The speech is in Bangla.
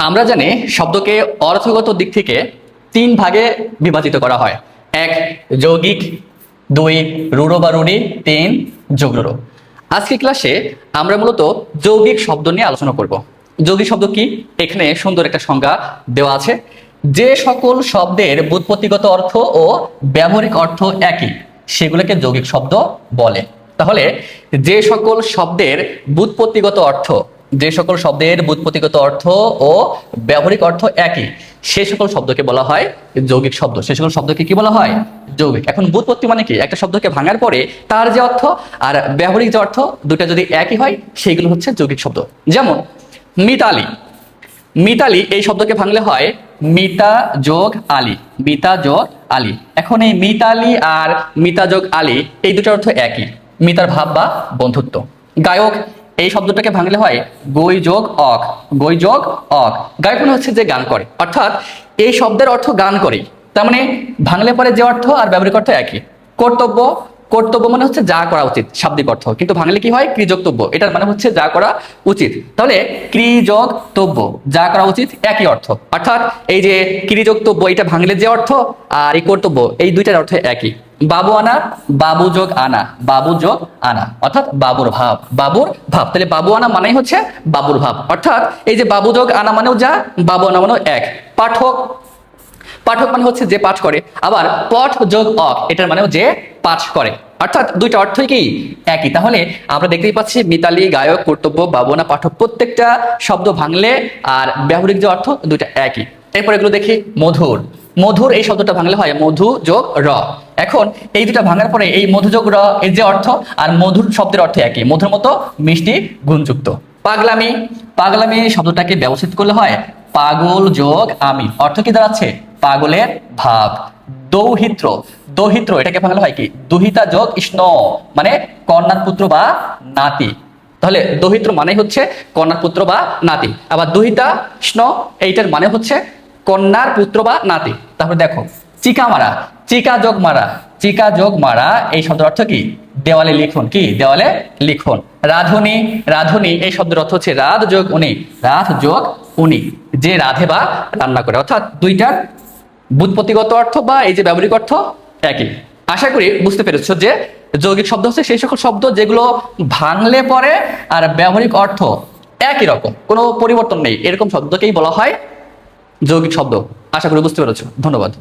আমরা জানি শব্দকে অর্থগত দিক থেকে তিন ভাগে বিভাজিত করা হয়। এক, যৌগিক; দুই, রূঢ় বা রূঢ়ি; তিন, যোগরূঢ়। আজকে ক্লাসে আমরা মূলত যৌগিক শব্দ নিয়ে আলোচনা করব। যৌগিক শব্দ কি? এখানে সুন্দর একটা সংজ্ঞা দেওয়া আছে। যে সকল শব্দের ব্যুৎপত্তিগত অর্থ ও ব্যবহারিক অর্থ একই সেগুলোকে যৌগিক শব্দ বলে। তাহলে যে সকল শব্দের ব্যুৎপত্তিগত অর্থ ও ব্যবহারিক অর্থ একই সে সকল শব্দকে বলা হয় যৌগিক শব্দ। সে সকল শব্দকে কি বলা হয়? যৌগিক। এখন ব্যুৎপত্তি মানে কি? একটা শব্দকে ভাঙার পরে তার যে অর্থ আর ব্যবহারিক যে অর্থ দুটা যদি একই হয় সেগুলো হচ্ছে যৌগিক শব্দ। যেমন মিতালি। মিতালি এই শব্দকে ভাঙলে হয় মিতা যোগ আলী। মিতা যোগ আলী। এখন এই মিতালি আর মিতা যোগ আলী এই দুটার অর্থ একই, মিতার ভাব বা বন্ধুত্ব। গায়ক এই শব্দটাকে ভাঙলে হয় গই যোগ অক। গই যোগ অক। গায়ক মানে হচ্ছে যে গান করে, অর্থাৎ এই শব্দের অর্থ গান করে, তার মানে ভাঙলে পরে যে অর্থ আর ব্যবহারিক অর্থ একই। কর্তব্য। কর্তব্য মানে হচ্ছে যা করা উচিত, শাব্দিক অর্থ, কিন্তু ভাঙলে কি হয়? ক্রিযোগতব্য। এটার মানে হচ্ছে যা করা উচিত। তাহলে ক্রিযোগতব্য, যা করা উচিত, একই অর্থ। অর্থাৎ এই যে ক্রিযোগতব্য এটা ভাঙলে যে অর্থ আর এই কর্তব্য এই দুইটার অর্থ একই। বাবু আনা, বাবু যোগ আনা। বাবু যোগ আনা অর্থাৎ বাবুর ভাব। বাবুর ভাব। তাহলে বাবু আনা মানেই হচ্ছে বাবুর ভাব। অর্থাৎ এই যে বাবু যোগ আনা মানেও যা, বাবু আনা মানেও এক। পাঠক। পাঠক মানে হচ্ছে যে পাঠ করে। আবার পঠ যোগ অক এটার মানেও যে পাঠ করে। অর্থাৎ দুইটা অর্থই কি? একই। তাহলে আমরা দেখতেই পাচ্ছি মিতালি, গায়ক, কর্তব্য, বাবনা, পাঠক প্রত্যেকটা শব্দ ভাঙলে আর ব্যবহারিক যে অর্থ দুইটা একই। এরপর এগুলো দেখি। মধুর। মধুর এই শব্দটা ভাঙলে হয় মধু যোগ র। এখন এই দুটা ভাঙার পরে এই মধু যোগ র এর যে অর্থ আর মধুর শব্দের অর্থ একই, মধুর মতো মিষ্টি গুণযুক্ত। পাগলামি। পাগলামি শব্দটাকে ব্যবস্থিত করলে হয় পাগল যোগ আমি। অর্থ কি দাঁড়াচ্ছে? পাগলের ভাব। দৌহিত্র। দৌহিত্র এটাকে ভাঙলে হয় কি? দুহিতা যোগ ইষ্ণ মানে কন্যার পুত্র বা নাতি। তাহলে দৌহিত্র মানে হচ্ছে কন্যার পুত্র বা নাতি। আবার দুহিতা ইষ্ণ এইটার মানে হচ্ছে কন্যার পুত্র বা নাতি। তারপরে দেখো চিকা মারা। চিকা যোগ মারা। চিকা যোগ মারা এই শব্দের অর্থ কি? দেওয়ালে লিখন। কি? দেওয়ালে লিখন। রাধুনী। রাধুনী এই শব্দের অর্থ হচ্ছে রাধ যোগ উনি। রাধ যোগ উনি, যে রাধে বা রান্না করে। অর্থাৎ দুইটার ব্যুৎপত্তিগত অর্থ বা এই যে ব্যবহারিক অর্থ একই। আশা করি বুঝতে পেরেছো যে যৌগিক শব্দ হচ্ছে সেই সকল শব্দ যেগুলো ভাঙলে পরে আর ব্যবহারিক অর্থ একই রকম, কোনো পরিবর্তন নেই, এরকম শব্দকেই বলা হয় যৌগিক শব্দ। আশা করি বুঝতে পেরেছো। ধন্যবাদ।